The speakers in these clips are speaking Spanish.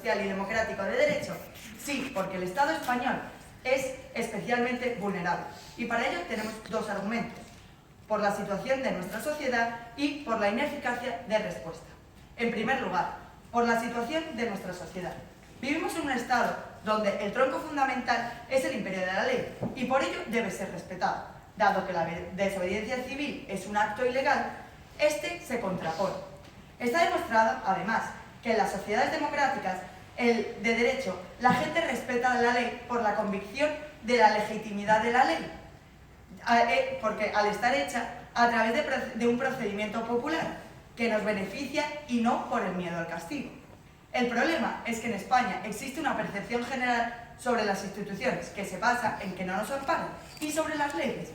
social y democrático de derecho? Sí, porque el Estado español es especialmente vulnerable. Y para ello tenemos dos argumentos: por la situación de nuestra sociedad y por la ineficacia de respuesta. En primer lugar, por la situación de nuestra sociedad. Vivimos en un Estado donde el tronco fundamental es el imperio de la ley y por ello debe ser respetado. Dado que la desobediencia civil es un acto ilegal, este se contrapone. Está demostrado, además, que en las sociedades democráticas de derecho la gente respeta la ley por la convicción de la legitimidad de la ley, porque al estar hecha a través de un procedimiento popular que nos beneficia y no por el miedo al castigo. El problema es que en España existe una percepción general sobre las instituciones que se basa en que no nos amparan y sobre las leyes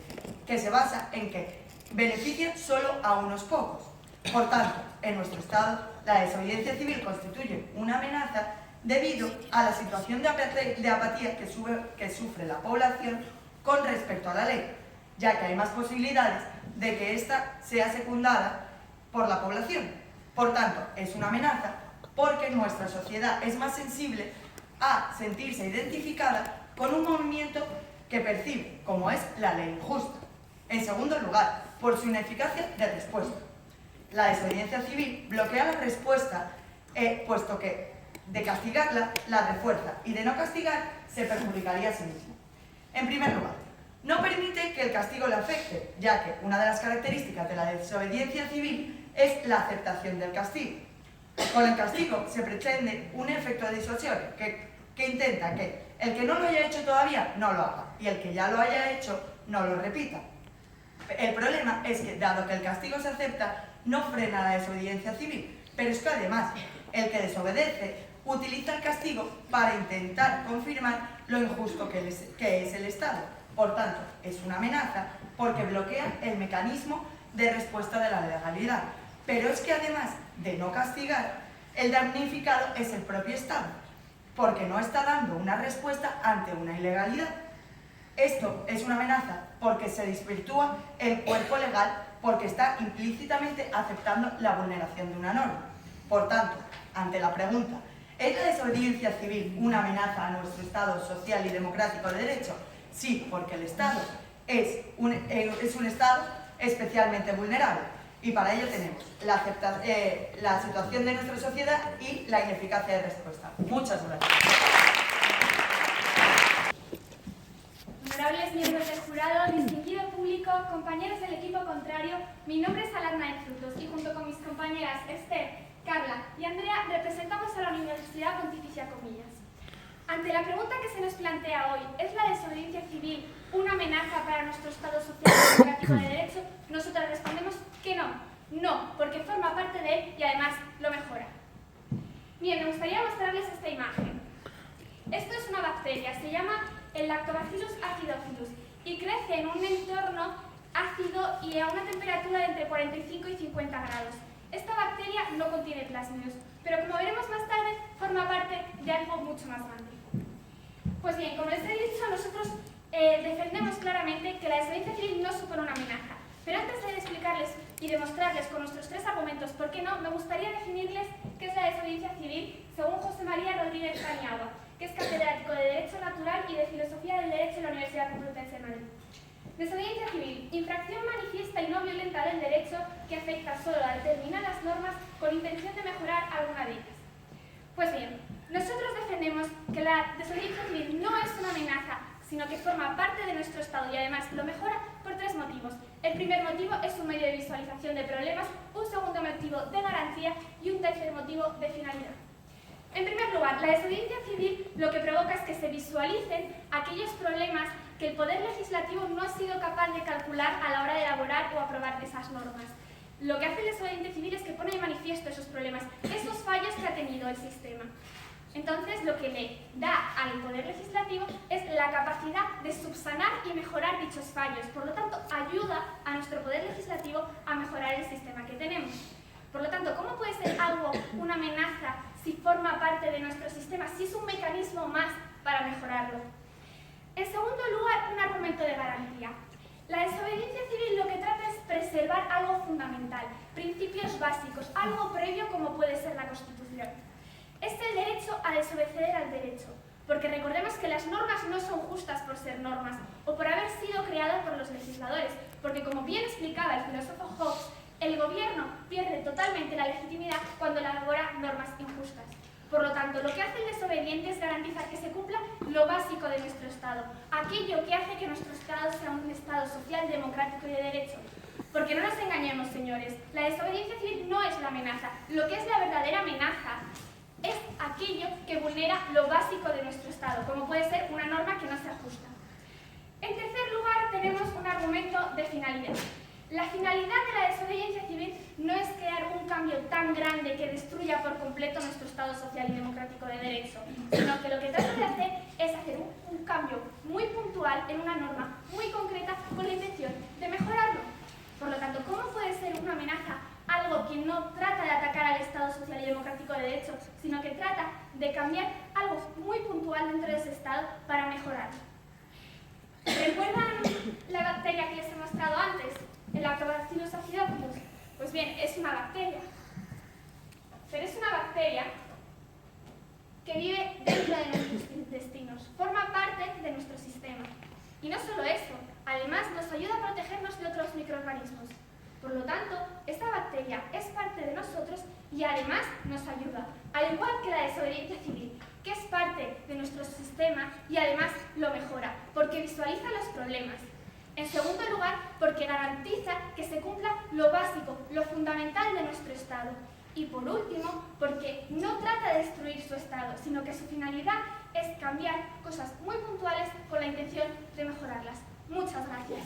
que se basa en que benefician solo a unos pocos. Por tanto, en nuestro Estado, la desobediencia civil constituye una amenaza debido a la situación de apatía que sufre la población con respecto a la ley, ya que hay más posibilidades de que ésta sea secundada por la población. Por tanto, es una amenaza porque nuestra sociedad es más sensible a sentirse identificada con un movimiento que percibe como es la ley injusta. En segundo lugar, por su ineficacia de respuesta. La desobediencia civil bloquea la respuesta, puesto que de castigarla la refuerza y de no castigar se perjudicaría a sí mismo. En primer lugar, no permite que el castigo le afecte, ya que una de las características de la desobediencia civil es la aceptación del castigo. Con el castigo se pretende un efecto de disuasión que intenta que el que no lo haya hecho todavía no lo haga y el que ya lo haya hecho no lo repita. El problema es que, dado que el castigo se acepta, no frena la desobediencia civil, pero es que además el que desobedece utiliza el castigo para intentar confirmar lo injusto que es el Estado. Por tanto, es una amenaza porque bloquea el mecanismo de respuesta de la legalidad. Pero es que además de no castigar, el damnificado es el propio Estado, porque no está dando una respuesta ante una ilegalidad. Esto es una amenaza porque se desvirtúa el cuerpo legal, porque está implícitamente aceptando la vulneración de una norma. Por tanto, ante la pregunta, ¿es la desobediencia civil una amenaza a nuestro Estado social y democrático de derecho? Sí, porque el Estado es un Estado especialmente vulnerable. Y para ello tenemos la situación de nuestra sociedad y la ineficacia de respuesta. Muchas gracias. Honorables miembros del jurado, distinguido público, compañeros del equipo contrario, mi nombre es Alarna de Frutos y junto con mis compañeras Esther, Carla y Andrea representamos a la Universidad Pontificia Comillas. Ante la pregunta que se nos plantea hoy, ¿es la desobediencia civil una amenaza para nuestro Estado social y democrático de derecho? Nosotros respondemos que no. No, porque forma parte de él y además lo mejora. Bien, me gustaría mostrarles esta imagen. Esto es una bacteria, se llama el Lactobacillus acidophilus y crece en un entorno ácido y a una temperatura de entre 45 y 50 grados. Esta bacteria no contiene plásmidos, pero como veremos más tarde, forma parte de algo mucho más grande. Pues bien, como les he dicho, nosotros defendemos claramente que la desobediencia civil no supone una amenaza. Pero antes de explicarles y demostrarles con nuestros tres argumentos por qué no, me gustaría definirles qué es la desobediencia civil según José María Rodríguez Paniagua, que es catedrático de Derecho Natural y de Filosofía del Derecho en la Universidad Complutense de Madrid. Desobediencia civil, infracción manifiesta y no violenta del derecho que afecta solo a determinadas normas con intención de mejorar alguna de ellas. Pues bien, nosotros defendemos que la desobediencia civil no es una amenaza, sino que forma parte de nuestro Estado y además lo mejora por tres motivos. El primer motivo es un medio de visualización de problemas, un segundo motivo de garantía y un tercer motivo de finalidad. En primer lugar, la desobediencia civil lo que provoca es que se visualicen aquellos problemas que el Poder Legislativo no ha sido capaz de calcular a la hora de elaborar o aprobar esas normas. Lo que hace la desobediencia civil es que pone de manifiesto esos problemas, esos fallos que ha tenido el sistema. Entonces, lo que le da al Poder Legislativo es la capacidad de subsanar y mejorar dichos fallos. Por lo tanto, ayuda a nuestro Poder Legislativo a mejorar el sistema que tenemos. Por lo tanto, ¿cómo puede ser algo una amenaza si forma parte de nuestro sistema, si es un mecanismo más para mejorarlo? En segundo lugar, un argumento de garantía. La desobediencia civil lo que trata es preservar algo fundamental, principios básicos, algo previo como puede ser la Constitución. es el derecho a desobedecer al derecho, porque recordemos que las normas no son justas por ser normas o por haber sido creadas por los legisladores, porque como bien explicaba el filósofo Hobbes, el gobierno pierde totalmente la legitimidad cuando elabora normas injustas. Por lo tanto, lo que hace el desobediente es garantizar que se cumpla lo básico de nuestro Estado, aquello que hace que nuestro Estado sea un Estado social, democrático y de derecho. Porque no nos engañemos, señores, la desobediencia civil no es la amenaza. Lo que es la verdadera amenaza es aquello que vulnera lo básico de nuestro Estado, como puede ser una norma que no sea justa. En tercer lugar, tenemos un argumento de finalidad. La finalidad de la desobediencia civil no es crear un cambio tan grande que destruya por completo nuestro Estado social y democrático de derecho, sino que lo que trata de hacer es hacer un cambio muy puntual en una norma muy concreta con la intención de mejorarlo. Por lo tanto, ¿cómo puede ser una amenaza algo que no trata de atacar al Estado social y democrático de derecho, sino que trata de cambiar algo muy puntual dentro de ese Estado para mejorarlo? ¿Recuerdan la bacteria que les he mostrado antes? El Lactobacillus acidophilus. Pues bien, es una bacteria. Pero es una bacteria que vive dentro de nuestros intestinos, forma parte de nuestro sistema. Y no solo eso, además nos ayuda a protegernos de otros microorganismos. Por lo tanto, esta bacteria es parte de nosotros y además nos ayuda, al igual que la desobediencia civil, que es parte de nuestro sistema y además lo mejora, porque visualiza los problemas. En segundo lugar, porque garantiza que se cumpla lo básico, lo fundamental de nuestro Estado. Y por último, porque no trata de destruir su Estado, sino que su finalidad es cambiar cosas muy puntuales con la intención de mejorarlas. Muchas gracias.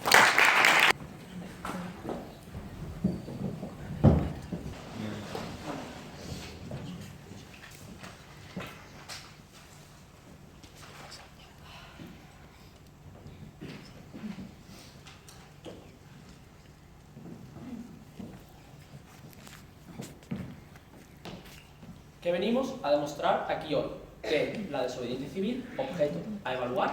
¿Qué venimos a demostrar aquí hoy? Que la desobediencia civil, objeto a evaluar,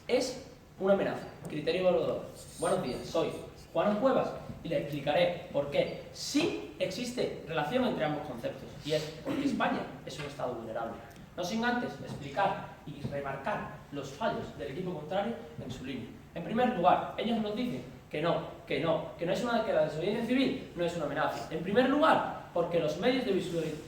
es una amenaza. Criterio evaluador. Buenos días, soy Juan Cuevas y le explicaré por qué sí existe relación entre ambos conceptos, y es porque España es un Estado vulnerable. No sin antes explicar y remarcar los fallos del equipo contrario en su línea. En primer lugar, ellos nos dicen que la desobediencia civil no es una amenaza. En primer lugar, porque los medios de visualizar,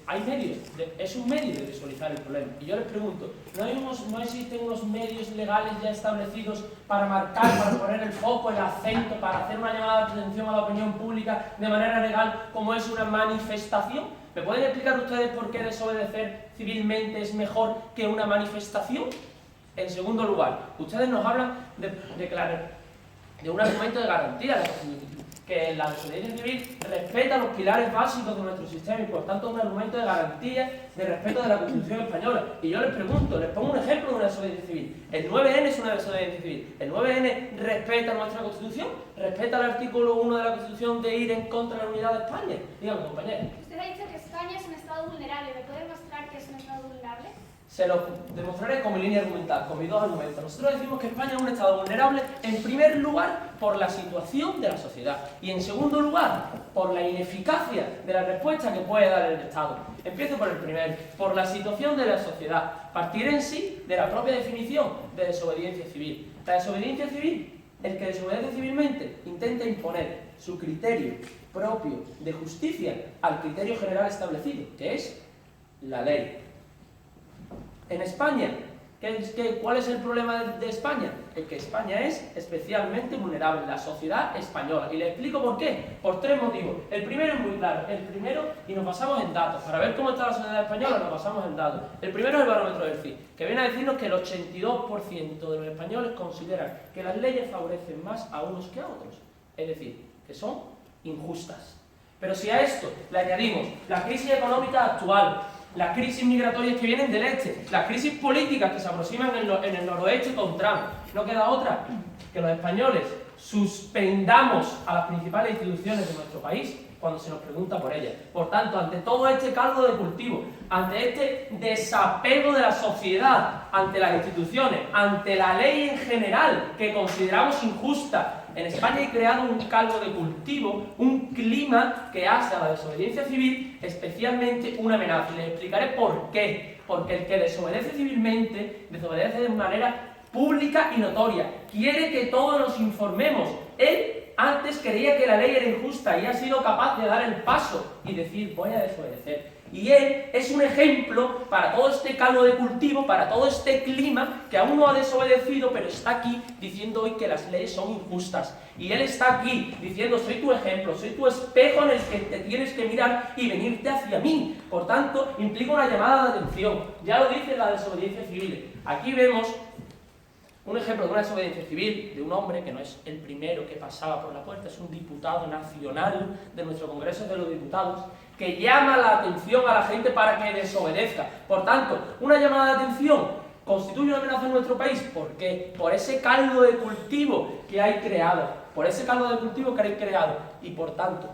es un medio de visualizar el problema. Y yo les pregunto, ¿no existen unos medios legales ya establecidos para marcar, para poner el foco, el acento, para hacer una llamada de atención a la opinión pública de manera legal como es una manifestación? ¿Me pueden explicar ustedes por qué desobedecer civilmente es mejor que una manifestación? En segundo lugar, ustedes nos hablan de un argumento de garantía de la Constitución, que la desobediencia civil respeta los pilares básicos de nuestro sistema y por tanto un argumento de garantía de respeto de la Constitución española. Y yo les pregunto, les pongo un ejemplo de una desobediencia civil. El 9N es una desobediencia civil. ¿El 9N respeta nuestra Constitución? ¿Respeta el artículo 1 de la Constitución de ir en contra de la unidad de España? Dígame, compañero. Usted ha dicho que España es un Estado vulnerable. ¿Me puede mostrar que es un Estado vulnerable? Se lo demostraré con mi línea argumental, con mis dos argumentos. Nosotros decimos que España es un Estado vulnerable, en primer lugar, por la situación de la sociedad y, en segundo lugar, por la ineficacia de la respuesta que puede dar el Estado. Empiezo por el primero, por la situación de la sociedad. Partiré en sí de la propia definición de desobediencia civil. La desobediencia civil, el que desobedece civilmente, intenta imponer su criterio propio de justicia al criterio general establecido, que es la ley. En España, ¿cuál es el problema de España? El que España es especialmente vulnerable, la sociedad española. Y le explico por qué. Por tres motivos. El primero es muy claro. El primero, y nos basamos en datos. Para ver cómo está la sociedad española, nos basamos en datos. El primero es el barómetro del CIS, que viene a decirnos que el 82% de los españoles consideran que las leyes favorecen más a unos que a otros. Es decir, que son injustas. Pero si a esto le añadimos la crisis económica actual, las crisis migratorias que vienen del este, las crisis políticas que se aproximan en el noroeste con Trump, no queda otra que los españoles suspendamos a las principales instituciones de nuestro país cuando se nos pregunta por ellas. Por tanto, ante todo este caldo de cultivo, ante este desapego de la sociedad ante las instituciones, ante la ley en general que consideramos injusta, En España hay creado un caldo de cultivo, un clima que hace a la desobediencia civil especialmente una amenaza. Y les explicaré por qué. Porque el que desobedece civilmente, desobedece de manera pública y notoria. Quiere que todos nos informemos. Él antes creía que la ley era injusta y ha sido capaz de dar el paso y decir, voy a desobedecer. Y él es un ejemplo para todo este caldo de cultivo, para todo este clima que aún no ha desobedecido, pero está aquí diciendo hoy que las leyes son injustas. Y él está aquí diciendo, soy tu ejemplo, soy tu espejo en el que te tienes que mirar y venirte hacia mí. Por tanto, implica una llamada de atención. Ya lo dice la desobediencia civil. Aquí vemos un ejemplo de una desobediencia civil de un hombre que no es el primero que pasaba por la puerta, es un diputado nacional de nuestro Congreso de los Diputados, que llama la atención a la gente para que desobedezca. Por tanto, una llamada de atención constituye una amenaza en nuestro país. ¿Por qué? Por ese caldo de cultivo que hay creado. Por ese caldo de cultivo que hay creado. Y por tanto,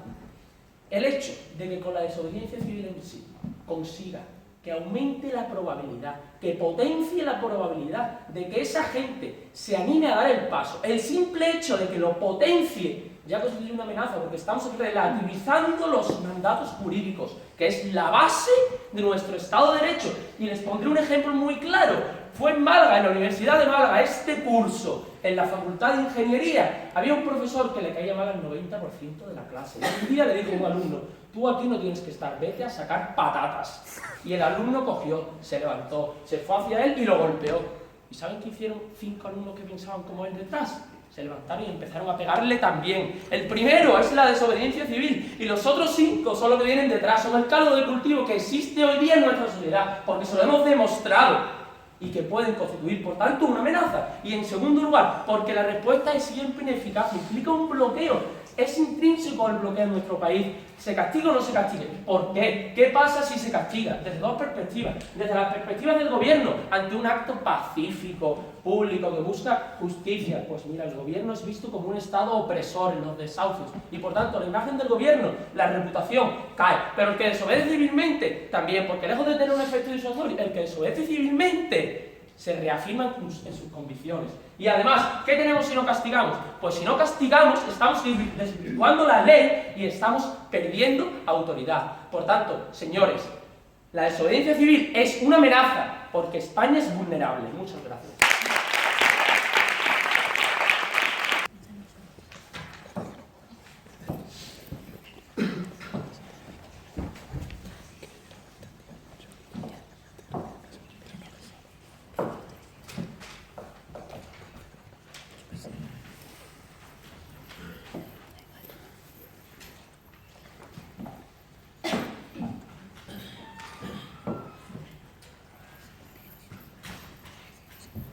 el hecho de que con la desobediencia civil en sí consiga que aumente la probabilidad, que potencie la probabilidad de que esa gente se anime a dar el paso. El simple hecho de que lo potencie ya constituye una amenaza, porque estamos relativizando los mandatos jurídicos, que es la base de nuestro Estado de Derecho. Y les pondré un ejemplo muy claro. Fue en Málaga, en la Universidad de Málaga, este curso, en la Facultad de Ingeniería, había un profesor que le caía mal al 90% de la clase. Y un día le dijo a un alumno, tú aquí no tienes que estar, vete a sacar patatas. Y el alumno cogió, se levantó, se fue hacia él y lo golpeó. ¿Y saben qué hicieron 5 alumnos que pensaban como él detrás? Se levantaron y empezaron a pegarle también. El primero es la desobediencia civil y los otros 5 son los que vienen detrás, son el caldo de cultivo que existe hoy día en nuestra sociedad, porque se lo hemos demostrado y que pueden constituir, por tanto, una amenaza. Y en segundo lugar, porque la respuesta es siempre ineficaz, implica un bloqueo. Es intrínseco el bloqueo en nuestro país. ¿Se castiga o no se castiga? ¿Por qué? ¿Qué pasa si se castiga? Desde dos perspectivas. Desde las perspectivas del gobierno, ante un acto pacífico, público, que busca justicia. Pues mira, el gobierno es visto como un Estado opresor en los desahucios. Y por tanto, la imagen del gobierno, la reputación, cae. Pero el que desobedece civilmente, también, porque lejos de tener un efecto disuasorio, el que desobedece civilmente se reafirman en sus convicciones. Y además, ¿qué tenemos si no castigamos? Pues si no castigamos, estamos desvirtuando la ley y estamos perdiendo autoridad. Por tanto, señores, la desobediencia civil es una amenaza porque España es vulnerable. Muchas gracias.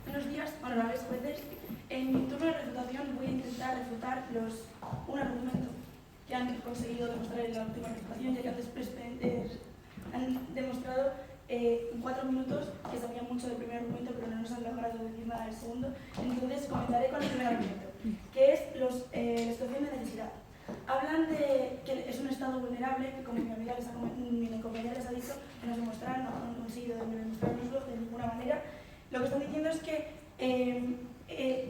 Buenos días, honorables jueces. En mi turno de refutación voy a intentar refutar un argumento que han conseguido demostrar en la última refutación, ya que han demostrado en 4 minutos que sabían mucho del primer argumento, pero no nos han logrado decir nada del segundo. Entonces comenzaré con el primer argumento, que es la situación de necesidad. Hablan de que es un estado vulnerable, que como mi compañera les ha dicho, que nos demostraron, no han conseguido demostrárnoslo de ninguna manera. Lo que están diciendo es que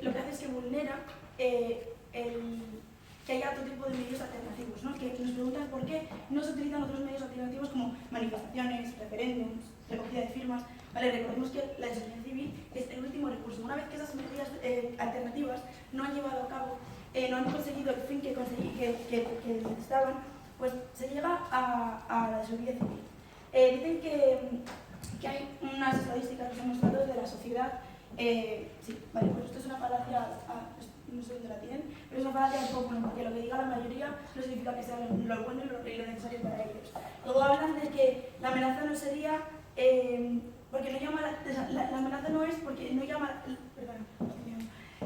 lo que hace es que vulnera que haya otro tipo de medios alternativos, ¿no? Que nos preguntan por qué no se utilizan otros medios alternativos como manifestaciones, referéndums, recogida de firmas. Vale, recordemos que la desobediencia civil es el último recurso. Una vez que esas medidas alternativas no han llevado a cabo, no han conseguido el fin que necesitaban, pues se llega a la desobediencia civil. Dicen que hay unas estadísticas que se han mostrado de la sociedad. Sí, vale, pues esto es una falacia, no sé dónde la tienen, pero es una falacia un poco, porque lo que diga la mayoría no significa que sea lo bueno y lo necesario para ellos. Luego hablan de que la amenaza no sería, porque no llama, la amenaza no es porque no llama, perdón,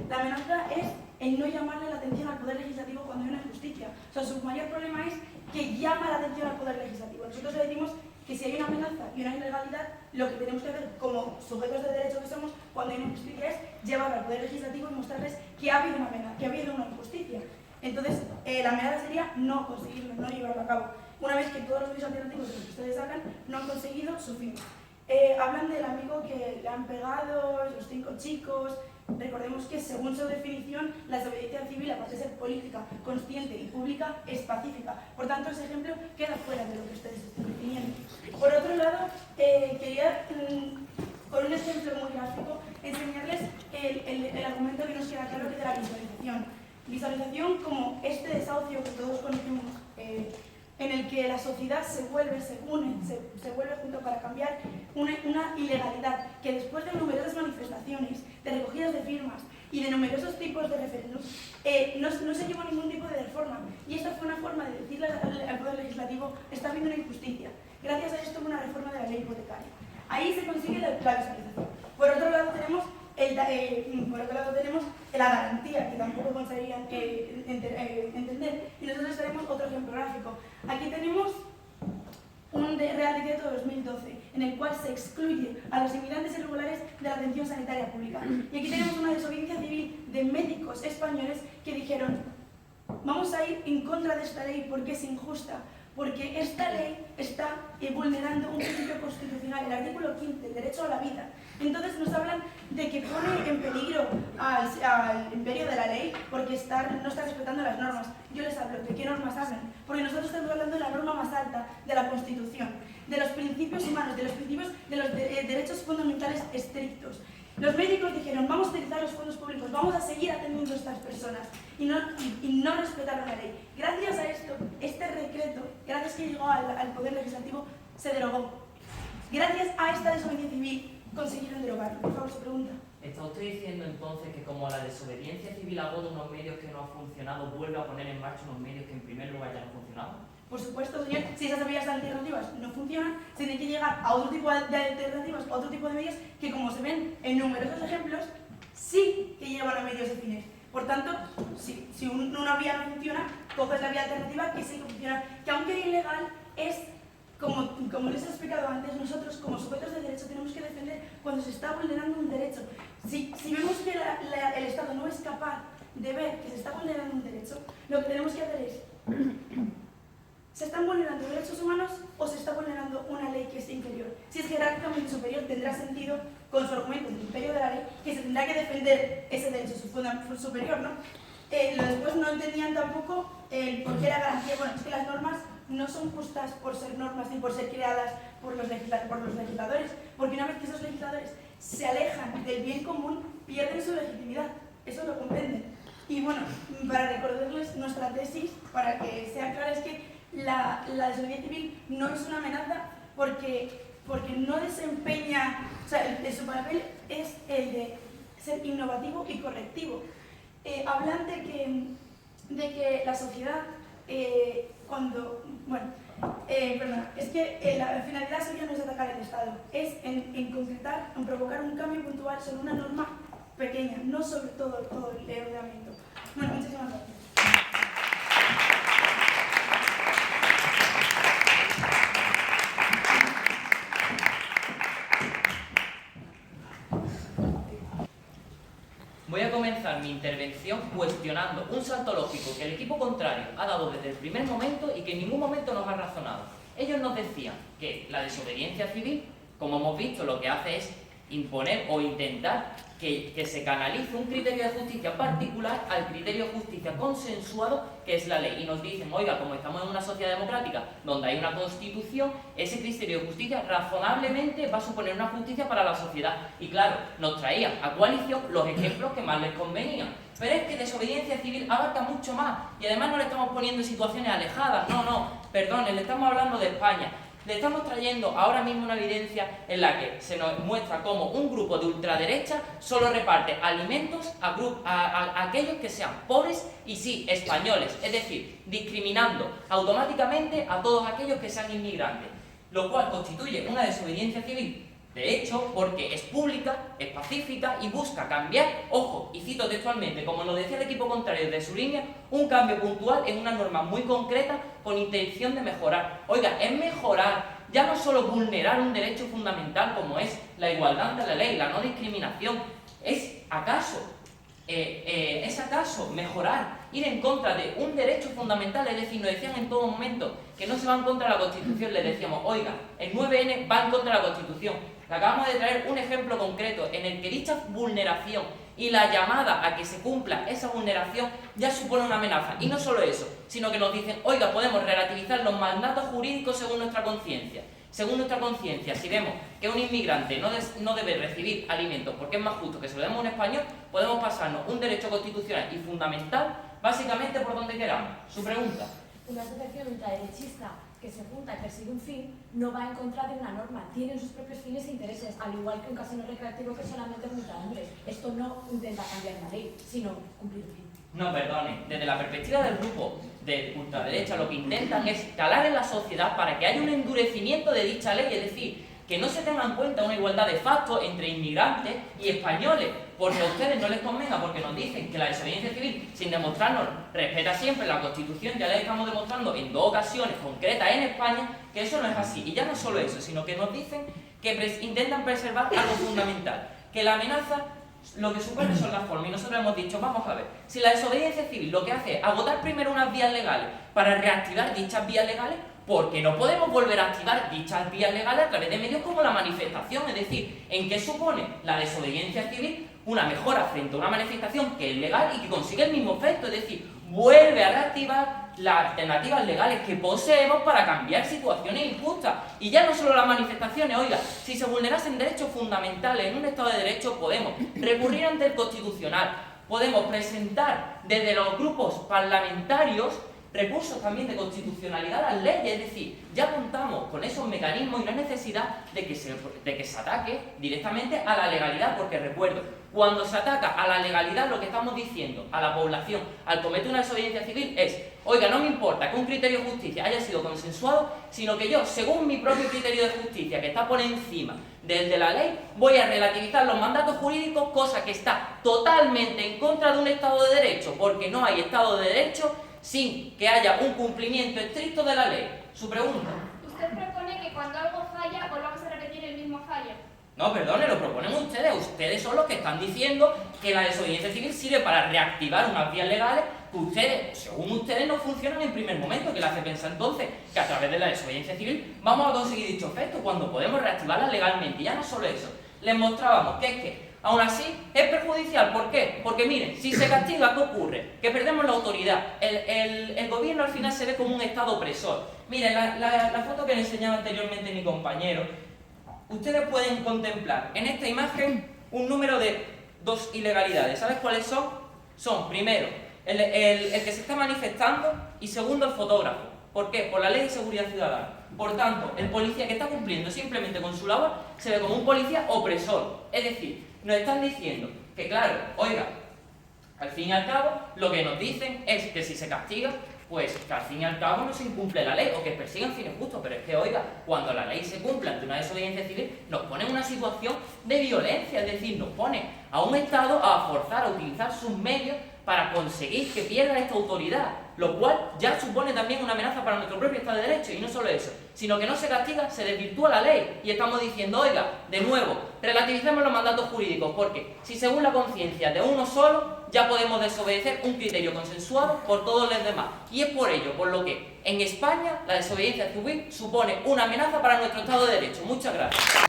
la amenaza es el no llamarle la atención al Poder Legislativo cuando hay una injusticia. O sea, su mayor problema es que llama la atención al Poder Legislativo. Nosotros le decimos que si hay una amenaza y una ilegalidad, lo que tenemos que hacer como sujetos de derecho que somos cuando hay una injusticia es llevarlo al Poder Legislativo y mostrarles que ha habido una amenaza, que ha habido una injusticia. Entonces, la amenaza sería no conseguirlo, no llevarlo a cabo. Una vez que todos los medios alternativos de los que ustedes hablan no han conseguido su fin. Hablan del amigo que le han pegado, los 5 chicos, Recordemos que, según su definición, la desobediencia civil, aparte de ser política, consciente y pública, es pacífica. Por tanto, ese ejemplo queda fuera de lo que ustedes están definiendo. Por otro lado, quería, con un ejemplo muy gráfico, enseñarles el argumento que nos queda claro, que es de la visualización. Visualización como este desahucio que todos conocemos, en el que la sociedad se vuelve, se une, se vuelve junto para cambiar una ilegalidad que, después de numerosas manifestaciones, de recogidas de firmas y de numerosos tipos de referéndums, no se llevó ningún tipo de reforma. Y esta fue una forma de decirle al Poder Legislativo: está habiendo una injusticia. Gracias a esto, una reforma de la ley hipotecaria. Ahí se consigue la visualización. Por otro lado tenemos la garantía, que tampoco conseguirían entender, y nosotros tenemos otro ejemplo gráfico. Aquí tenemos un Real Decreto de 2012, en el cual se excluye a los inmigrantes irregulares de la atención sanitaria pública. Y aquí tenemos una desobediencia civil de médicos españoles que dijeron: vamos a ir en contra de esta ley porque es injusta, porque esta ley está vulnerando un principio constitucional, el artículo 15, el derecho a la vida. Entonces nos hablan de que pone en peligro al imperio de la ley porque no está respetando las normas. Yo les hablo, ¿de qué normas hablan? Porque nosotros estamos hablando de la norma más alta de la Constitución, de los principios humanos, de los principios de los derechos fundamentales estrictos. Los médicos dijeron: vamos a utilizar los fondos públicos, vamos a seguir atendiendo a estas personas, y no respetaron la ley. Gracias a esto, este decreto, gracias que llegó al Poder Legislativo, se derogó. Gracias a esta desobediencia civil consiguieron derogarlo. Por favor, su pregunta. ¿Está usted diciendo entonces que, como la desobediencia civil agoda unos medios que no han funcionado, vuelve a poner en marcha unos medios que en primer lugar ya no han funcionado? Por supuesto, señor, si esas vías alternativas no funcionan, se tiene que llegar a otro tipo de alternativas, a otro tipo de medios que, como se ven en numerosos ejemplos, sí que llevan a medios afines. Por tanto, si una vía no funciona, coges la vía alternativa que sí que funciona, que aunque es ilegal, es, como les he explicado antes, nosotros como sujetos de derecho tenemos que defender cuando se está vulnerando un derecho. Si vemos que el Estado no es capaz de ver que se está vulnerando un derecho, lo que tenemos que hacer es: ¿se están vulnerando derechos humanos o se está vulnerando una ley que es inferior? Si es jerárquicamente superior, tendrá sentido, con su argumento del imperio de la ley, que se tendrá que defender ese derecho superior, ¿no? Después no entendían tampoco por qué la garantía. Bueno, es que las normas no son justas por ser normas ni por ser creadas por los legisladores, porque una vez que esos legisladores se alejan del bien común, pierden su legitimidad. Eso lo comprenden. Y bueno, para recordarles nuestra tesis, para que sea clara, es que la desobediencia civil no es una amenaza porque no desempeña, o sea, su papel es el de ser innovativo y correctivo. Hablan de que la sociedad, es que la finalidad suya no es atacar el Estado, es en concretar, en provocar un cambio puntual sobre una norma pequeña, no sobre todo el ordenamiento. Bueno, muchísimas gracias. Voy a comenzar mi intervención cuestionando un salto lógico que el equipo contrario ha dado desde el primer momento y que en ningún momento nos ha razonado. Ellos nos decían que la desobediencia civil, como hemos visto, lo que hace es imponer o intentar que se canalice un criterio de justicia particular al criterio de justicia consensuado, que es la ley. Y nos dicen: oiga, como estamos en una sociedad democrática donde hay una constitución, ese criterio de justicia razonablemente va a suponer una justicia para la sociedad. Y claro, nos traían a coalición los ejemplos que más les convenían. Pero es que desobediencia civil abarca mucho más, y además no le estamos poniendo en situaciones alejadas, perdón, le estamos hablando de España. Le estamos trayendo ahora mismo una evidencia en la que se nos muestra cómo un grupo de ultraderecha solo reparte alimentos a aquellos que sean pobres y sí, españoles, es decir, discriminando automáticamente a todos aquellos que sean inmigrantes, lo cual constituye una desobediencia civil. De hecho, porque es pública, es pacífica y busca cambiar, ojo, y cito textualmente, como nos decía el equipo contrario de su línea, un cambio puntual en una norma muy concreta con intención de mejorar. Oiga, es mejorar, ya no solo vulnerar un derecho fundamental como es la igualdad ante la ley, la no discriminación, ¿es acaso mejorar, ir en contra de un derecho fundamental? Es decir, nos decían en todo momento que no se va en contra de la Constitución, les decíamos: oiga, el 9N va en contra de la Constitución. Le acabamos de traer un ejemplo concreto en el que dicha vulneración y la llamada a que se cumpla esa vulneración ya supone una amenaza. Y no solo eso, sino que nos dicen, oiga, podemos relativizar los mandatos jurídicos según nuestra conciencia. Según nuestra conciencia, si vemos que un inmigrante no debe recibir alimentos porque es más justo que se lo demos a un español, podemos pasarnos un derecho constitucional y fundamental básicamente por donde queramos. Su pregunta. Una asociación ultraderechista que se junta y persigue un fin no va en contra de una norma, tienen sus propios fines e intereses, al igual que un casino recreativo que solamente junta hombres. Esto no intenta cambiar la ley, sino cumplir un fin. No, perdone, desde la perspectiva del grupo de ultraderecha lo que intentan es calar en la sociedad para que haya un endurecimiento de dicha ley, es decir, que no se tenga en cuenta una igualdad de facto entre inmigrantes y españoles, porque a ustedes no les convenga, porque nos dicen que la desobediencia civil, sin demostrarnos, respeta siempre la Constitución. Ya les estamos demostrando en 2 ocasiones concretas en España que eso no es así. Y ya no solo eso, sino que nos dicen que intentan preservar algo fundamental, que la amenaza lo que supone son las formas. Y nosotros hemos dicho, vamos a ver, si la desobediencia civil lo que hace es agotar primero unas vías legales para reactivar dichas vías legales, porque no podemos volver a activar dichas vías legales a través de medios como la manifestación. Es decir, ¿en qué supone la desobediencia civil? Una mejora frente a una manifestación que es legal y que consigue el mismo efecto, es decir, vuelve a reactivar las alternativas legales que poseemos para cambiar situaciones injustas. Y ya no solo las manifestaciones, oiga, si se vulnerasen derechos fundamentales en un Estado de Derecho, podemos recurrir ante el Constitucional, podemos presentar desde los grupos parlamentarios recursos también de constitucionalidad a las leyes, es decir, ya contamos con esos mecanismos y no hay necesidad de que se ataque directamente a la legalidad, porque recuerdo, cuando se ataca a la legalidad lo que estamos diciendo a la población al cometer una desobediencia civil es, oiga, no me importa que un criterio de justicia haya sido consensuado, sino que yo, según mi propio criterio de justicia, que está por encima del de la ley, voy a relativizar los mandatos jurídicos, cosa que está totalmente en contra de un Estado de Derecho, porque no hay Estado de Derecho sin que haya un cumplimiento estricto de la ley. Su pregunta. Usted propone que cuando algo falla, volvamos a repetir el mismo fallo. No, perdone, lo proponen ustedes. Ustedes son los que están diciendo que la desobediencia civil sirve para reactivar unas vías legales que ustedes, según ustedes, no funcionan en primer momento, que le hace pensar entonces que a través de la desobediencia civil vamos a conseguir dicho efecto cuando podemos reactivarlas legalmente. Y ya no solo eso, les mostrábamos que es que aún así es perjudicial. ¿Por qué? Porque miren, si se castiga, ¿qué ocurre? Que perdemos la autoridad. El gobierno al final se ve como un Estado opresor. Miren, la foto que le enseñaba anteriormente mi compañero, ustedes pueden contemplar en esta imagen un número de 2 ilegalidades. ¿Sabes cuáles son? Son, primero, el que se está manifestando y segundo, el fotógrafo. ¿Por qué? Por la Ley de Seguridad Ciudadana. Por tanto, el policía que está cumpliendo simplemente con su labor se ve como un policía opresor. Es decir, nos están diciendo que, claro, oiga, al fin y al cabo, lo que nos dicen es que si se castiga, pues que al fin y al cabo no se incumple la ley o que persigan fines justos. Pero es que, oiga, cuando la ley se cumple ante una desobediencia civil, nos pone en una situación de violencia, es decir, nos pone a un Estado a forzar, a utilizar sus medios para conseguir que pierda esta autoridad, lo cual ya supone también una amenaza para nuestro propio Estado de Derecho. Y no solo eso, sino que no se castiga, se desvirtúa la ley. Y estamos diciendo, oiga, de nuevo, relativicemos los mandatos jurídicos, porque si según la conciencia de uno solo, ya podemos desobedecer un criterio consensuado por todos los demás. Y es por ello, por lo que en España la desobediencia civil supone una amenaza para nuestro Estado de Derecho. Muchas gracias.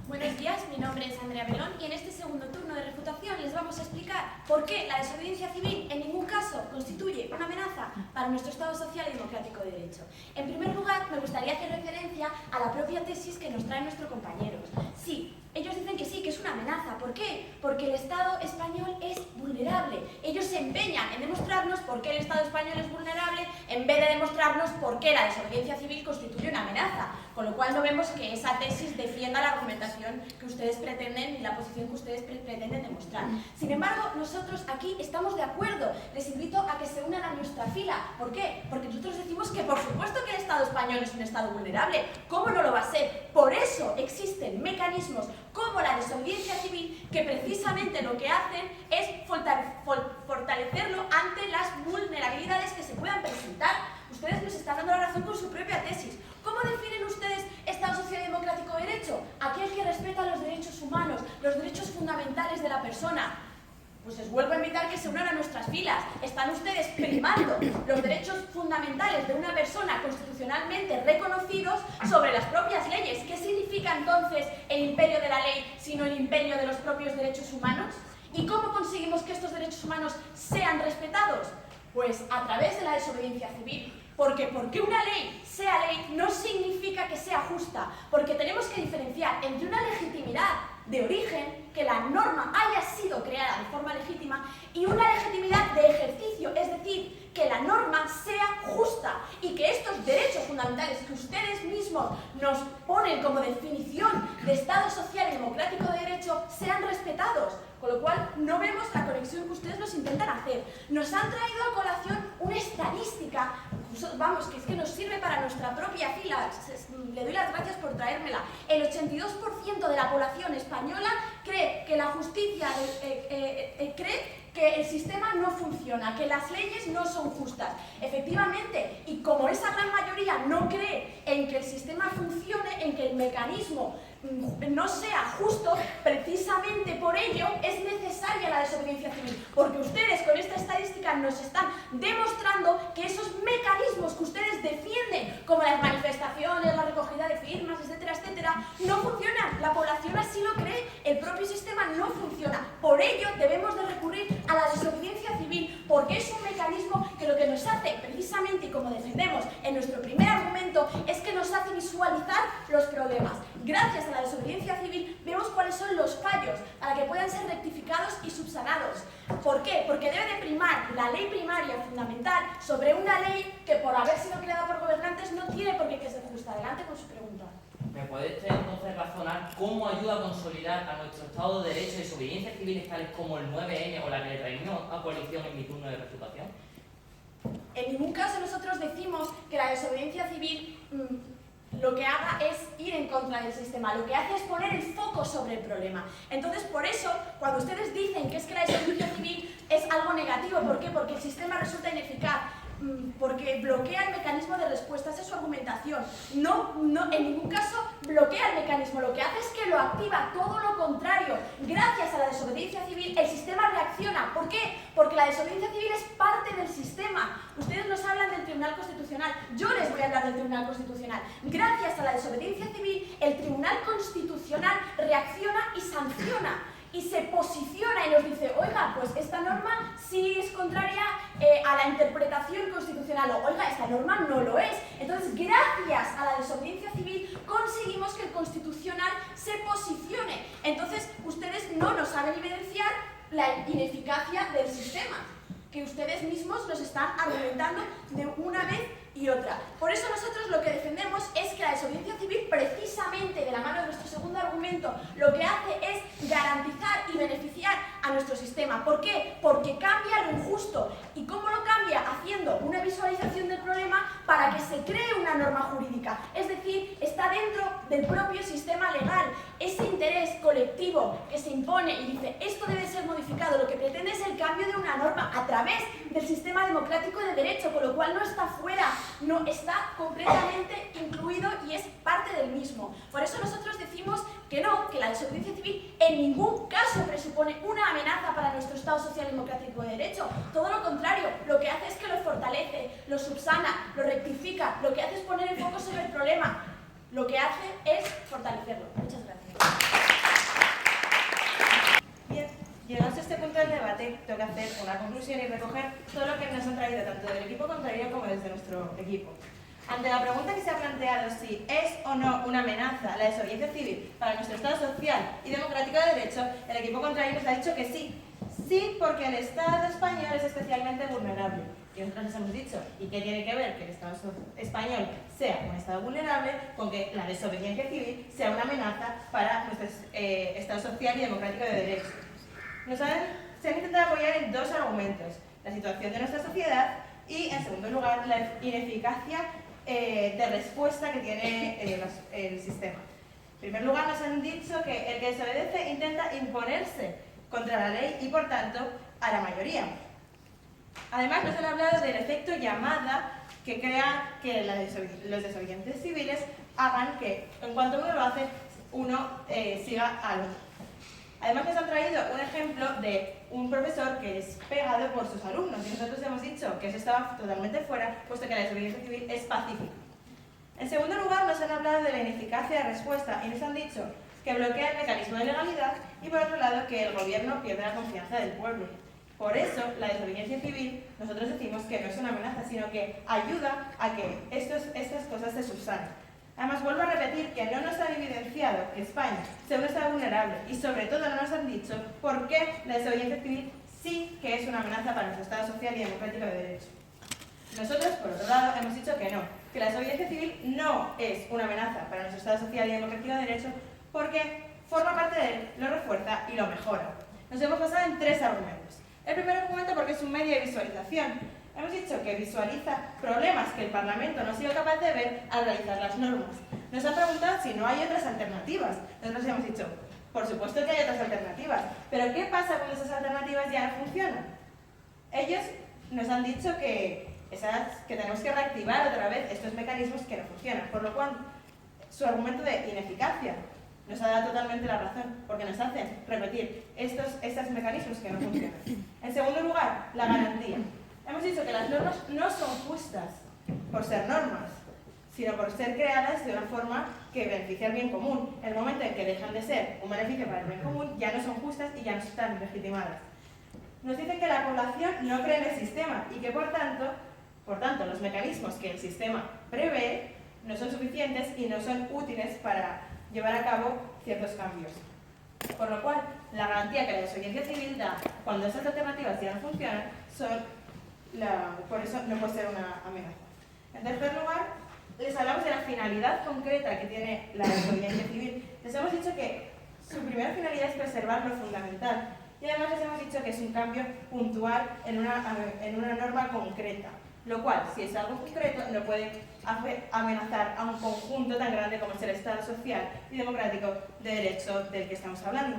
Buenos días, mi nombre es Andrea Belón y en este segundo turno de refutación les vamos a explicar por qué la desobediencia civil en ningún caso constituye una amenaza para nuestro Estado social y democrático de derecho. En primer lugar, me gustaría hacer referencia a la propia tesis que nos trae nuestro compañero. Sí, ellos dicen que sí, que es una amenaza. ¿Por qué? Porque el Estado español es vulnerable. Ellos se empeñan en demostrarnos por qué el Estado español es vulnerable en vez de demostrarnos por qué la desobediencia civil constituye una amenaza. Con lo cual no vemos que esa tesis defienda la argumentación que ustedes pretenden y la posición que ustedes pretenden demostrar. Sin embargo, nosotros aquí estamos de acuerdo. Les invito a que se unan a nuestra fila. ¿Por qué? Porque nosotros decimos que por supuesto que el Estado español es un Estado vulnerable. ¿Cómo no lo va a ser? Por eso existen mecanismos como la desobediencia civil que precisamente lo que hacen es fortalecerlo ante las vulnerabilidades que se puedan presentar. Ustedes nos están dando la razón con su propia tesis. ¿Cómo definen ustedes Estado social y democrático de derecho? Aquel que respeta los derechos humanos, los derechos fundamentales de la persona. Pues les vuelvo a invitar que se unan a nuestras filas. Están ustedes primando los derechos fundamentales de una persona constitucionalmente reconocidos sobre las propias leyes. ¿Qué significa entonces el imperio de la ley sino el imperio de los propios derechos humanos? ¿Y cómo conseguimos que estos derechos humanos sean respetados? Pues a través de la desobediencia civil. Porque una ley sea ley no significa que sea justa, porque tenemos que diferenciar entre una legitimidad de origen, que la norma haya sido creada de forma legítima, y una legitimidad de ejercicio, es decir, que la norma sea justa y que estos derechos fundamentales que ustedes mismos nos ponen como definición de Estado social y democrático de derecho sean respetados. Con lo cual, no vemos la conexión que ustedes nos intentan hacer. Nos han traído a colación una estadística, vamos, que es que nos sirve para nuestra propia fila. Le doy las gracias por traérmela. El 82% de la población española cree que la justicia, cree que el sistema no funciona, que las leyes no son justas. Efectivamente, y como esa gran mayoría no cree en que el sistema funcione, en que el mecanismo no sea justo, precisamente por ello es necesaria la desobediencia civil, porque ustedes con esta estadística nos están demostrando que esos mecanismos que ustedes defienden, como las manifestaciones, la recogida de firmas, etcétera, etcétera, no funcionan. La población así lo cree, el propio sistema no funciona. Por ello debemos de recurrir a la desobediencia civil, porque es un mecanismo que lo que nos hace, precisamente, y como defendemos en nuestro primer argumento, es que nos hace visualizar los problemas. Gracias a la desobediencia civil vemos cuáles son los fallos para que puedan ser rectificados y subsanados. ¿Por qué? Porque debe de primar la ley primaria fundamental sobre una ley que, por haber sido creada por gobernantes, no tiene por qué ser justa. Adelante con su pregunta. ¿Me puede usted entonces razonar cómo ayuda a consolidar a nuestro Estado de Derecho y desobediencias civiles tales como el 9N o la que le traímos a coalición en mi turno de refutación? En ningún caso nosotros decimos que la desobediencia civil lo que haga es ir en contra del sistema, lo que hace es poner el foco sobre el problema. Entonces, por eso, cuando ustedes dicen que es que la desobediencia civil es algo negativo, ¿por qué? Porque el sistema resulta ineficaz, porque bloquea el mecanismo de respuesta, esa es su argumentación. No, en ningún caso bloquea el mecanismo, lo que hace es que lo activa, todo lo contrario. Gracias a la desobediencia civil, el sistema reacciona. ¿Por qué? Porque la desobediencia civil es parte del sistema. Ustedes nos hablan del Tribunal Constitucional, yo les voy a hablar del Tribunal Constitucional. Gracias a la desobediencia civil, el Tribunal Constitucional reacciona y sanciona. Y se posiciona y nos dice, oiga, pues esta norma sí es contraria a la interpretación constitucional, o oiga, esta norma no lo es. Entonces, gracias a la desobediencia civil, conseguimos que el Constitucional se posicione. Entonces, ustedes no nos saben evidenciar la ineficacia del sistema, que ustedes mismos nos están argumentando de una vez y otra. Por eso nosotros lo que defendemos es que la desobediencia civil, precisamente de la mano de nuestro segundo argumento, lo que hace es garantizar y beneficiar a nuestro sistema. ¿Por qué? Porque cambia lo injusto. ¿Y cómo lo cambia? Haciendo una visualización del problema para que se cree una norma jurídica. Es decir, está dentro del propio sistema legal. Ese interés colectivo que se impone y dice, esto debe ser modificado, lo que pretende es el cambio de una norma a través del sistema democrático de derecho, con lo cual no está fuera, no está completamente incluido y es parte del mismo. Por eso nosotros decimos que no, que la desobediencia civil en ningún caso presupone una amenaza para nuestro Estado social y democrático de derecho. Todo lo contrario, lo que hace es que lo fortalece, lo subsana, lo rectifica, lo que hace es poner el foco sobre el problema, lo que hace es fortalecerlo. Muchas gracias. Bien, llegados a este punto del debate, tengo que hacer una conclusión y recoger todo lo que nos han traído tanto del equipo contrario como desde nuestro equipo. Ante la pregunta que se ha planteado si es o no una amenaza la desobediencia civil para nuestro Estado social y democrático de derecho, el equipo contrario nos ha dicho que sí. Sí, porque el Estado español es especialmente vulnerable. Y nosotros les hemos dicho, ¿y qué tiene que ver que el Estado español sea un Estado vulnerable con que la desobediencia civil sea una amenaza para nuestro Estado social y democrático de derecho? Se han intentado apoyar en dos argumentos: la situación de nuestra sociedad y, en segundo lugar, la ineficacia de respuesta que tiene el sistema. En primer lugar, nos han dicho que el que desobedece intenta imponerse contra la ley y, por tanto, a la mayoría. Además, nos han hablado del efecto llamada que crea que los desobedientes civiles hagan que, en cuanto uno lo hace, uno siga al otro. Además nos han traído un ejemplo de un profesor que es pegado por sus alumnos y nosotros hemos dicho que eso estaba totalmente fuera, puesto que la desobediencia civil es pacífica. En segundo lugar, nos han hablado de la ineficacia de respuesta y nos han dicho que bloquea el mecanismo de legalidad y por otro lado que el gobierno pierde la confianza del pueblo. Por eso, la desobediencia civil, nosotros decimos que no es una amenaza, sino que ayuda a que estas cosas se subsanen. Además, vuelvo a repetir que no nos han evidenciado que España sea un estado vulnerable y sobre todo no nos han dicho por qué la desobediencia civil sí que es una amenaza para nuestro estado social y democrático de derecho. Nosotros, por otro lado, hemos dicho que no, que la desobediencia civil no es una amenaza para nuestro estado social y democrático de derecho porque forma parte de él, lo refuerza y lo mejora. Nos hemos basado en 3 argumentos. El primer argumento porque es un medio de visualización. Hemos dicho que visualiza problemas que el Parlamento no ha sido capaz de ver al realizar las normas. Nos han preguntado si no hay otras alternativas. Nosotros hemos dicho, por supuesto que hay otras alternativas, pero ¿qué pasa cuando esas alternativas ya no funcionan? Ellos nos han dicho que tenemos que reactivar otra vez estos mecanismos que no funcionan, por lo cual su argumento de ineficacia nos ha dado totalmente la razón, porque nos hacen repetir estos mecanismos que no funcionan. En segundo lugar, la garantía. Hemos dicho que las normas no son justas por ser normas, sino por ser creadas de una forma que beneficia al bien común. En el momento en que dejan de ser un beneficio para el bien común, ya no son justas y ya no están legitimadas. Nos dicen que la población no cree en el sistema y que por tanto los mecanismos que el sistema prevé no son suficientes y no son útiles para llevar a cabo ciertos cambios. Por lo cual, la garantía que la desobediencia civil da cuando esas alternativas ya no funcionan por eso no puede ser una amenaza. En tercer lugar, les hablamos de la finalidad concreta que tiene la desobediencia civil. Les hemos dicho que su primera finalidad es preservar lo fundamental y además les hemos dicho que es un cambio puntual en una norma concreta, lo cual, si es algo concreto, no puede amenazar a un conjunto tan grande como es el Estado social y democrático de derecho del que estamos hablando.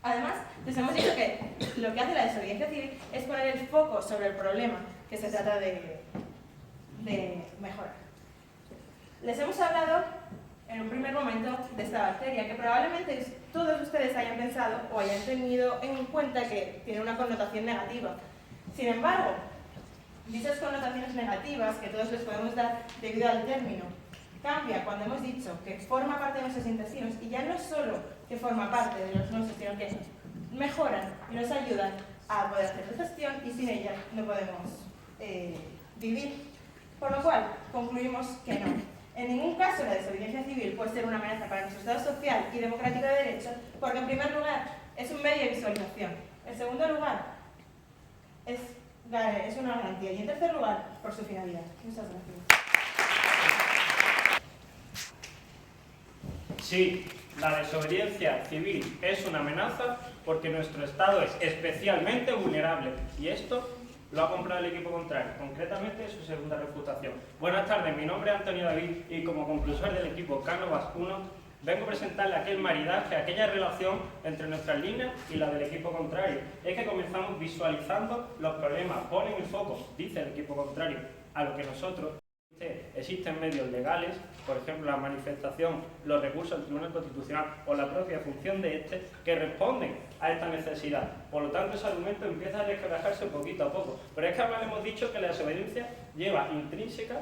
Además, les hemos dicho que lo que hace la desobediencia civil es poner el foco sobre el problema que se trata de mejorar. Les hemos hablado en un primer momento de esta bacteria, que probablemente todos ustedes hayan pensado o hayan tenido en cuenta que tiene una connotación negativa. Sin embargo, dichas connotaciones negativas que todos les podemos dar debido al término, cambia cuando hemos dicho que forma parte de nuestros intestinos y ya no solo que forma parte de los nuestros, sino que mejoran y nos ayudan a poder hacer digestión y sin ellas no podemos vivir. Por lo cual, concluimos que no. En ningún caso la desobediencia civil puede ser una amenaza para nuestro Estado social y democrático de derecho, porque en primer lugar es un medio de visualización. En segundo lugar, es una garantía. Y en tercer lugar, por su finalidad. Muchas gracias. Sí, la desobediencia civil es una amenaza porque nuestro Estado es especialmente vulnerable y esto lo ha comprado el equipo contrario, concretamente su segunda refutación. Buenas tardes, mi nombre es Antonio David y como conclusor del equipo Cánovas 1 vengo a presentarle aquel maridaje, aquella relación entre nuestras líneas y la del equipo contrario. Es que comenzamos visualizando los problemas, ponen el foco, dice el equipo contrario, a lo que nosotros. Existen medios legales, por ejemplo la manifestación, los recursos al Tribunal Constitucional o la propia función de este, que responden a esta necesidad. Por lo tanto, ese argumento empieza a descarajarse poquito a poco. Pero es que además hemos dicho que la desobediencia lleva intrínseca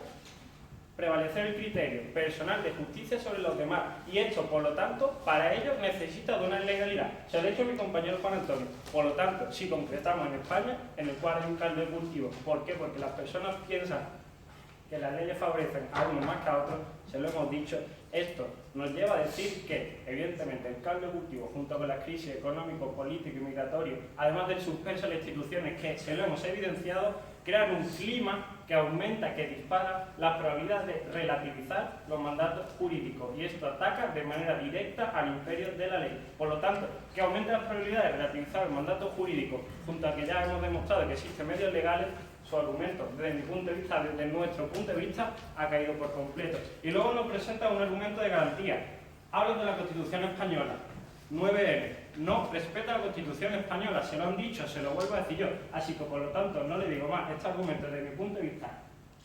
prevalecer el criterio personal de justicia sobre los demás y esto, por lo tanto, para ello necesita de una legalidad. Se lo ha dicho mi compañero Juan Antonio. Por lo tanto, si concretamos en España, en el cual hay un caldo de cultivo. ¿Por qué? Porque las personas piensan que las leyes favorecen a uno más que a otro, se lo hemos dicho. Esto nos lleva a decir que, evidentemente, el cambio de cultivo, junto con la crisis económico, político y migratorio, además del suspenso de las instituciones, que se lo hemos evidenciado, crean un clima que aumenta, que dispara las probabilidades de relativizar los mandatos jurídicos. Y esto ataca de manera directa al imperio de la ley. Por lo tanto, que aumenta las probabilidades de relativizar el mandato jurídico, junto a que ya hemos demostrado que existen medios legales, su argumento, desde mi punto de vista, desde nuestro punto de vista, ha caído por completo. Y luego nos presenta un argumento de garantía. Hablan de la Constitución española, 9N. No respeta la Constitución española, se lo han dicho, se lo vuelvo a decir yo. Así que, por lo tanto, no le digo más. Este argumento, desde mi punto de vista,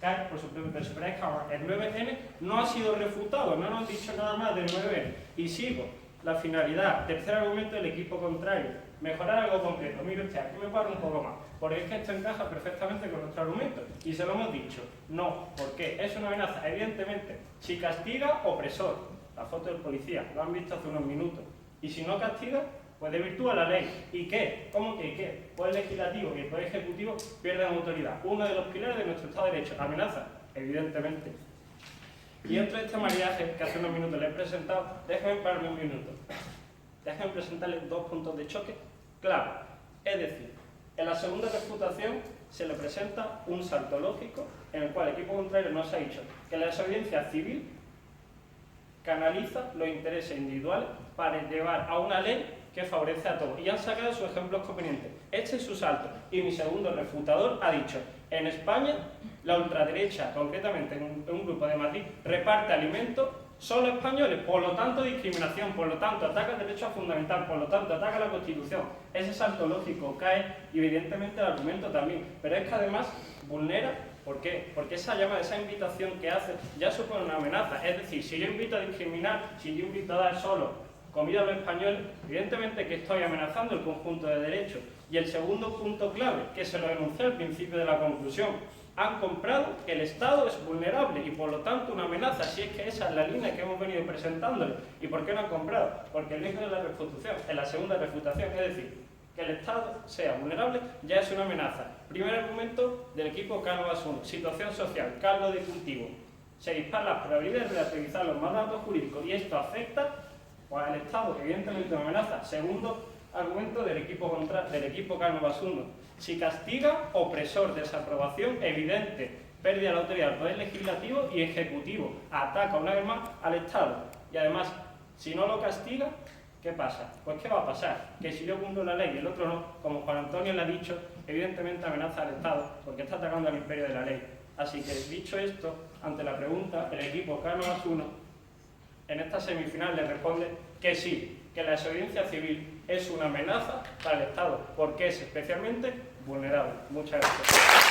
cae por su propio peso. Pero es que ahora el 9N no ha sido refutado, no nos han dicho nada más del 9N. Y sigo. la finalidad. Tercer argumento del equipo contrario, mejorar algo concreto. Mire usted, aquí me paro un poco más, porque es que esto encaja perfectamente con nuestro argumento. Y se lo hemos dicho, no, ¿por qué? Es una amenaza, evidentemente. Si castiga, opresor. La foto del policía, lo han visto hace unos minutos. Y si no castiga, pues desvirtúa la ley. ¿Y qué? ¿Cómo que qué? Pues el legislativo y el poder ejecutivo pierden autoridad. Uno de los pilares de nuestro Estado de Derecho. Amenaza, evidentemente. Y dentro de este maridaje que hace unos minutos le he presentado, déjenme pararme un minuto. Déjenme presentarles dos puntos de choque clave. Es decir, en la segunda refutación se le presenta un salto lógico en el cual el equipo contrario nos ha dicho que la desobediencia civil canaliza los intereses individuales para llevar a una ley que favorece a todos. Y han sacado sus ejemplos convenientes. Este es su salto. Y mi segundo refutador ha dicho, en España, la ultraderecha, concretamente en un grupo de Madrid, reparte alimentos solo a españoles, por lo tanto discriminación, por lo tanto ataca el derecho fundamental, por lo tanto ataca la Constitución. Ese salto lógico cae y evidentemente el argumento también. Pero es que además vulnera. ¿Por qué? Porque esa llamada, esa invitación que hace ya supone una amenaza. Es decir, si yo invito a discriminar, si yo invito a dar solo comida a los españoles, evidentemente que estoy amenazando el conjunto de derechos. Y el segundo punto clave, que se lo enuncié al principio de la conclusión, han comprado que el Estado es vulnerable y por lo tanto una amenaza, si es que esa es la línea que hemos venido presentándole. ¿Y por qué no han comprado? Porque el eje de la refutación, en la segunda refutación, es decir, que el Estado sea vulnerable ya es una amenaza. Primer argumento del equipo Cánovas 1, situación social, caldo de cultivo. Se disparan las probabilidades de relativizar los mandatos jurídicos y esto afecta pues, al Estado, evidentemente una amenaza. Segundo argumento del equipo Cánovas 1, si castiga, opresor, desaprobación evidente, pérdida de la autoridad del poder legislativo y ejecutivo, ataca una vez más al Estado. Y además, si no lo castiga, ¿qué pasa? Pues ¿qué va a pasar? Que si yo cumplo la ley y el otro no, como Juan Antonio le ha dicho, evidentemente amenaza al Estado porque está atacando al imperio de la ley. Así que, dicho esto, ante la pregunta, el equipo Cánovas 1 en esta semifinal le responde que sí, que la desobediencia civil es una amenaza para el Estado porque es especialmente vulnerable. Muchas gracias.